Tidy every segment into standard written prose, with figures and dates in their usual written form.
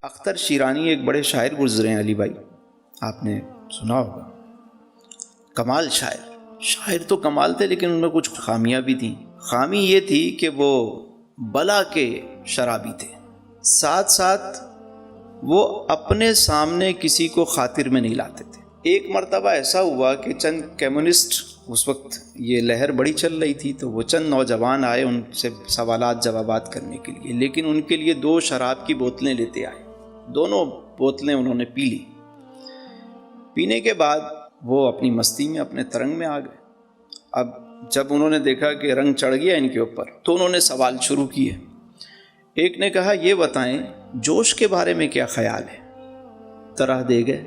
اختر شیرانی ایک بڑے شاعر گزرے ہیں علی بھائی، آپ نے سنا ہوگا۔ کمال شاعر تو کمال تھے، لیکن ان میں کچھ خامیاں بھی تھیں۔ خامی یہ تھی کہ وہ بلا کے شرابی تھے، ساتھ ساتھ وہ اپنے سامنے کسی کو خاطر میں نہیں لاتے تھے۔ ایک مرتبہ ایسا ہوا کہ چند کمیونسٹ، اس وقت یہ لہر بڑی چل رہی تھی، تو وہ چند نوجوان آئے ان سے سوالات جوابات کرنے کے لیے، لیکن ان کے لیے 2 شراب کی بوتلیں لیتے آئے۔ دونوں بوتلیں انہوں نے پی لی۔ پینے کے بعد وہ اپنی مستی میں، اپنے ترنگ میں آ گئے۔ اب جب انہوں نے دیکھا کہ رنگ چڑھ گیا ان کے اوپر، تو انہوں نے سوال شروع کیے۔ ایک نے کہا، یہ بتائیں جوش کے بارے میں کیا خیال ہے؟ طرح دے گئے۔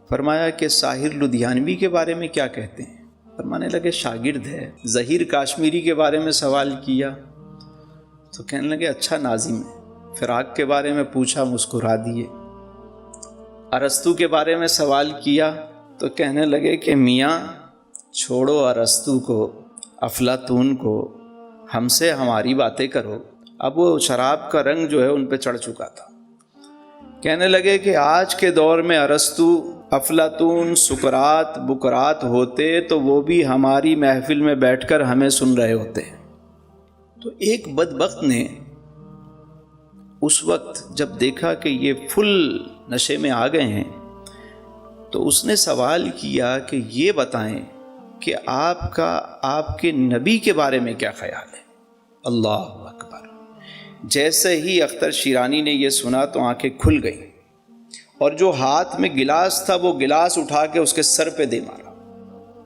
فرمایا کہ ساحر لدھیانوی کے بارے میں کیا کہتے ہیں؟ فرمانے لگے شاگرد ہے۔ ظہیر کاشمیری کے بارے میں سوال کیا تو کہنے لگے اچھا ناظم ہے۔ فراق کے بارے میں پوچھا، مسکرا دیے۔ ارسطو کے بارے میں سوال کیا تو کہنے لگے کہ میاں چھوڑو ارسطو کو، افلاطون کو، ہم سے ہماری باتیں کرو۔ اب وہ شراب کا رنگ جو ہے ان پہ چڑھ چکا تھا۔ کہنے لگے کہ آج کے دور میں ارسطو، افلاطون، سقراط، بقراط ہوتے تو وہ بھی ہماری محفل میں بیٹھ کر ہمیں سن رہے ہوتے۔ تو ایک بدبخت نے اس وقت جب دیکھا کہ یہ فل نشے میں آ گئے ہیں، تو اس نے سوال کیا کہ یہ بتائیں کہ آپ کا آپ کے نبی کے بارے میں کیا خیال ہے؟ اللہ اکبر! جیسے ہی اختر شیرانی نے یہ سنا تو آنکھیں کھل گئیں، اور جو ہاتھ میں گلاس تھا وہ گلاس اٹھا کے اس کے سر پہ دے مارا۔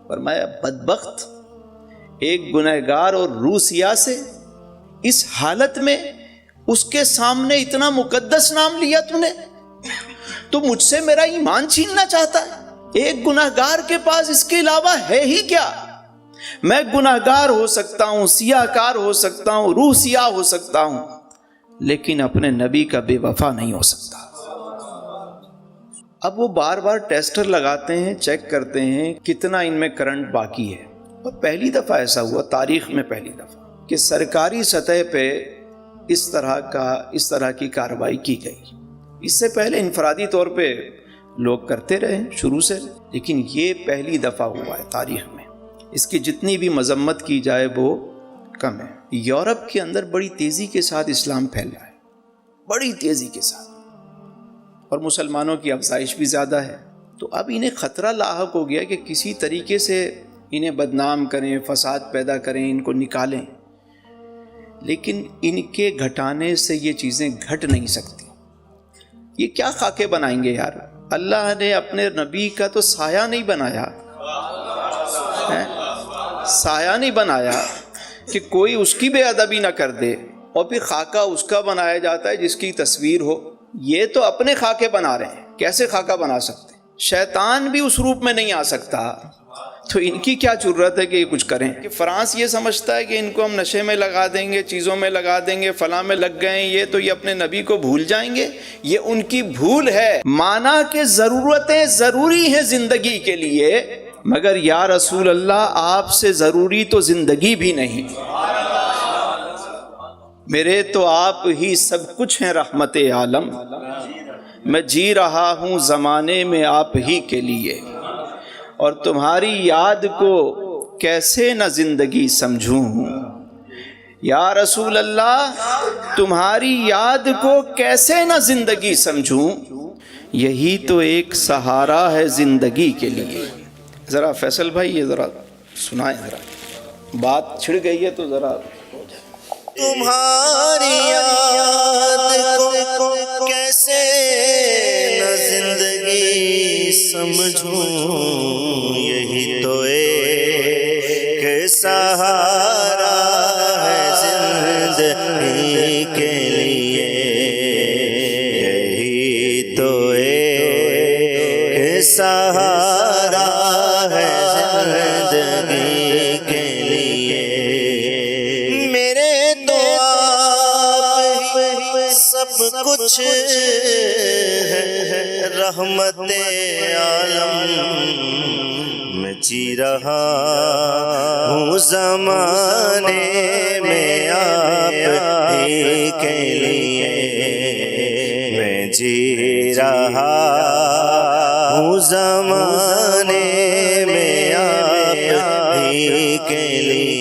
فرمایا بدبخت، ایک گنہگار اور روسیا سے اس حالت میں اس کے سامنے اتنا مقدس نام لیا تو نے، تو مجھ سے میرا ایمان چھیننا چاہتا ہے؟ ایک گنہگار کے پاس اس کے علاوہ ہے ہی کیا؟ میں گنہگار ہو سکتا ہوں، سیاہ کار ہو سکتا ہوں، روح سیاہ ہو سکتا ہوں، لیکن اپنے نبی کا بے وفا نہیں ہو سکتا۔ اب وہ بار بار ٹیسٹر لگاتے ہیں، چیک کرتے ہیں کتنا ان میں کرنٹ باقی ہے۔ اور پہلی دفعہ ایسا ہوا، تاریخ میں پہلی دفعہ، کہ سرکاری سطح پہ اس طرح کی کارروائی کی گئی۔ اس سے پہلے انفرادی طور پہ لوگ کرتے رہے شروع سے، لیکن یہ پہلی دفعہ ہوا ہے تاریخ میں۔ اس کی جتنی بھی مذمت کی جائے وہ کم ہے۔ یورپ کے اندر بڑی تیزی کے ساتھ اسلام پھیلا ہے، بڑی تیزی کے ساتھ، اور مسلمانوں کی افزائش بھی زیادہ ہے۔ تو اب انہیں خطرہ لاحق ہو گیا کہ کسی طریقے سے انہیں بدنام کریں، فساد پیدا کریں، ان کو نکالیں، لیکن ان کے گھٹانے سے یہ چیزیں گھٹ نہیں سکتی۔ یہ کیا خاکے بنائیں گے یار؟ اللہ نے اپنے نبی کا تو سایہ نہیں بنایا، سایہ نہیں بنایا کہ کوئی اس کی بے ادبی نہ کر دے، اور پھر خاکہ اس کا بنایا جاتا ہے جس کی تصویر ہو۔ یہ تو اپنے خاکے بنا رہے ہیں، کیسے خاکہ بنا سکتے؟ شیطان بھی اس روپ میں نہیں آ سکتا، تو ان کی کیا ضرورت ہے کہ یہ کچھ کریں؟ کہ فرانس یہ سمجھتا ہے کہ ان کو ہم نشے میں لگا دیں گے، چیزوں میں لگا دیں گے، فلاں میں لگ گئے ہیں یہ، تو یہ اپنے نبی کو بھول جائیں گے۔ یہ ان کی بھول ہے۔ مانا کہ ضرورتیں ضروری ہیں زندگی کے لیے، مگر یا رسول اللہ آپ سے ضروری تو زندگی بھی نہیں۔ میرے تو آپ ہی سب کچھ ہیں رحمت عالم، میں جی رہا ہوں زمانے میں آپ ہی کے لیے، اور تمہاری یاد کو کیسے نہ زندگی سمجھوں۔ یا رسول اللہ تمہاری یاد کو کیسے نہ زندگی سمجھوں، یہی تو ایک سہارا ہے زندگی کے لیے۔ ذرا فیصل بھائی یہ ذرا سنائیں، ذرا بات چھڑ گئی ہے تو ذرا۔ تمہاری یاد کو کیسے نہ زندگی سمجھوں، یہی تو ایک سہارا ہے زندگی کے لیے، یہی تو ایک سہارا ہے زندگی کے لیے۔ سب کچھ ہے رحمت عالم، میں جی رہا ہوں زمانے میں جی رہا ہوں زمانے میں آپ ہی کے لیے